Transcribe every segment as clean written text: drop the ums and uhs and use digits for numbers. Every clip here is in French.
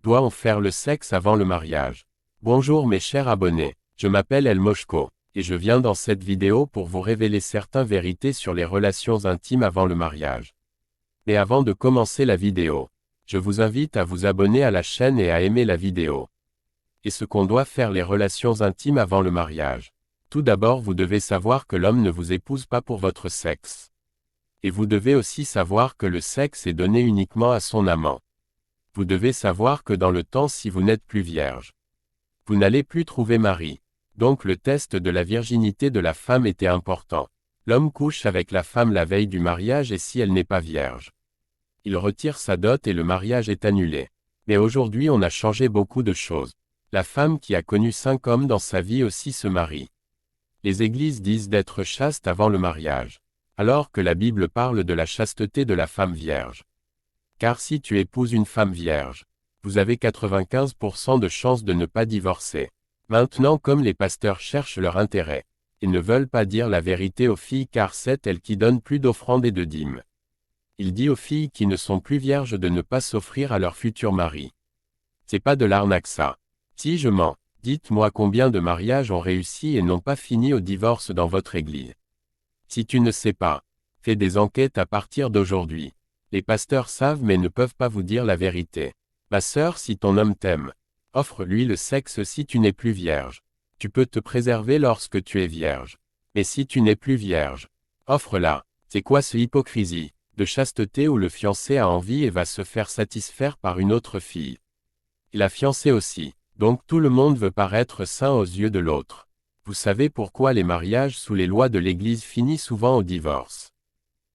Doit-on faire le sexe avant le mariage? Bonjour mes chers abonnés, je m'appelle El Moshko, et je viens dans cette vidéo pour vous révéler certaines vérités sur les relations intimes avant le mariage. Mais avant de commencer la vidéo, je vous invite à vous abonner à la chaîne et à aimer la vidéo. Et ce qu'on doit faire les relations intimes avant le mariage. Tout d'abord vous devez savoir que l'homme ne vous épouse pas pour votre sexe. Et vous devez aussi savoir que le sexe est donné uniquement à son amant. Vous devez savoir que dans le temps si vous n'êtes plus vierge, vous n'allez plus trouver mari. Donc le test de la virginité de la femme était important. L'homme couche avec la femme la veille du mariage et si elle n'est pas vierge, il retire sa dot et le mariage est annulé. Mais aujourd'hui on a changé beaucoup de choses. La femme qui a connu 5 hommes dans sa vie aussi se marie. Les églises disent d'être chaste avant le mariage, alors que la Bible parle de la chasteté de la femme vierge. Car si tu épouses une femme vierge, vous avez 95% de chances de ne pas divorcer. Maintenant comme les pasteurs cherchent leur intérêt, ils ne veulent pas dire la vérité aux filles car c'est elles qui donnent plus d'offrandes et de dîmes. Il dit aux filles qui ne sont plus vierges de ne pas s'offrir à leur futur mari. C'est pas de l'arnaque ça. Si je mens, dites-moi combien de mariages ont réussi et n'ont pas fini au divorce dans votre église. Si tu ne sais pas, fais des enquêtes à partir d'aujourd'hui. Les pasteurs savent mais ne peuvent pas vous dire la vérité. Ma sœur, si ton homme t'aime, offre-lui le sexe si tu n'es plus vierge. Tu peux te préserver lorsque tu es vierge. Mais si tu n'es plus vierge, offre-la. C'est quoi ce hypocrisie de chasteté où le fiancé a envie et va se faire satisfaire par une autre fille? Et la fiancée aussi. Donc tout le monde veut paraître saint aux yeux de l'autre. Vous savez pourquoi les mariages sous les lois de l'Église finissent souvent au divorce?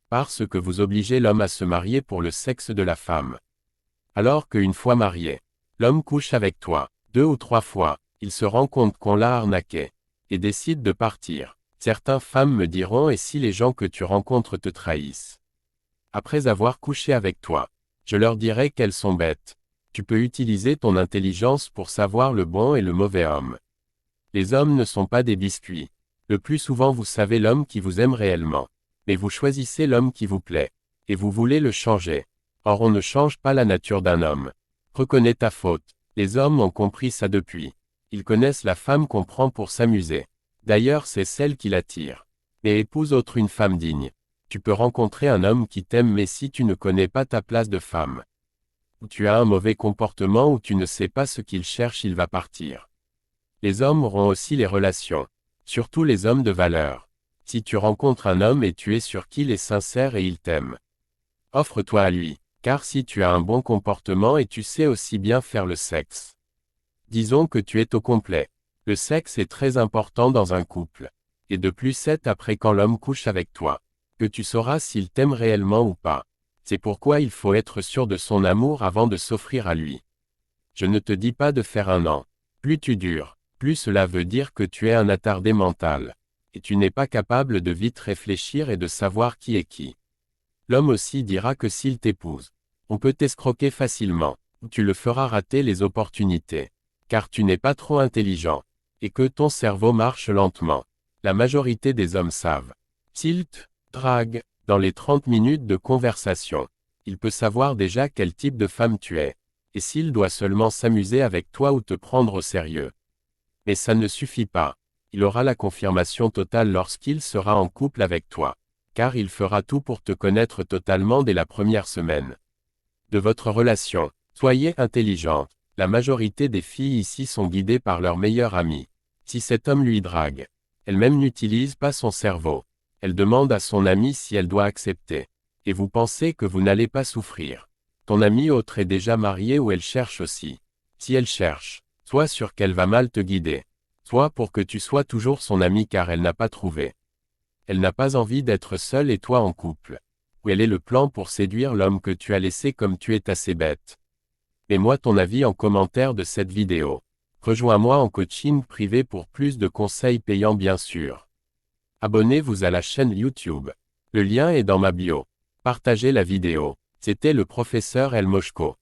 Parce que vous obligez l'homme à se marier pour le sexe de la femme. Alors qu'une fois marié, l'homme couche avec toi, 2 ou 3 fois, il se rend compte qu'on l'a arnaqué, et décide de partir. Certaines femmes me diront et si les gens que tu rencontres te trahissent? Après avoir couché avec toi, je leur dirai qu'elles sont bêtes. Tu peux utiliser ton intelligence pour savoir le bon et le mauvais homme. Les hommes ne sont pas des biscuits. Le plus souvent vous savez l'homme qui vous aime réellement. Mais vous choisissez l'homme qui vous plaît. Et vous voulez le changer. Or on ne change pas la nature d'un homme. Reconnais ta faute. Les hommes ont compris ça depuis. Ils connaissent la femme qu'on prend pour s'amuser. D'ailleurs c'est celle qui l'attire. Mais épouse autre une femme digne. Tu peux rencontrer un homme qui t'aime mais si tu ne connais pas ta place de femme, ou tu as un mauvais comportement ou tu ne sais pas ce qu'il cherche, il va partir. Les hommes auront aussi les relations. Surtout les hommes de valeur. Si tu rencontres un homme et tu es sûr qu'il est sincère et il t'aime, offre-toi à lui, car si tu as un bon comportement et tu sais aussi bien faire le sexe, disons que tu es au complet. Le sexe est très important dans un couple. Et de plus c'est après quand l'homme couche avec toi, que tu sauras s'il t'aime réellement ou pas. C'est pourquoi il faut être sûr de son amour avant de s'offrir à lui. Je ne te dis pas de faire 1 an. Plus tu dures, plus cela veut dire que tu es un attardé mental. Et tu n'es pas capable de vite réfléchir et de savoir qui est qui. L'homme aussi dira que s'il t'épouse, on peut t'escroquer facilement, ou tu le feras rater les opportunités. Car tu n'es pas trop intelligent. Et que ton cerveau marche lentement. La majorité des hommes savent. S'il te drague, dans les 30 minutes de conversation, il peut savoir déjà quel type de femme tu es. Et s'il doit seulement s'amuser avec toi ou te prendre au sérieux. Mais ça ne suffit pas. Il aura la confirmation totale lorsqu'il sera en couple avec toi. Car il fera tout pour te connaître totalement dès la première semaine de votre relation. Soyez intelligente. La majorité des filles ici sont guidées par leur meilleur ami. Si cet homme lui drague, elle-même n'utilise pas son cerveau. Elle demande à son ami si elle doit accepter. Et vous pensez que vous n'allez pas souffrir. Ton amie autre est déjà mariée ou elle cherche aussi. Si elle cherche, sois sûr qu'elle va mal te guider. Soit pour que tu sois toujours son ami car elle n'a pas trouvé. Elle n'a pas envie d'être seule et toi en couple. Ou elle est le plan pour séduire l'homme que tu as laissé comme tu es assez bête. Mets-moi ton avis en commentaire de cette vidéo. Rejoins-moi en coaching privé pour plus de conseils payants bien sûr. Abonnez-vous à la chaîne YouTube. Le lien est dans ma bio. Partagez la vidéo. C'était le professeur El Moshko.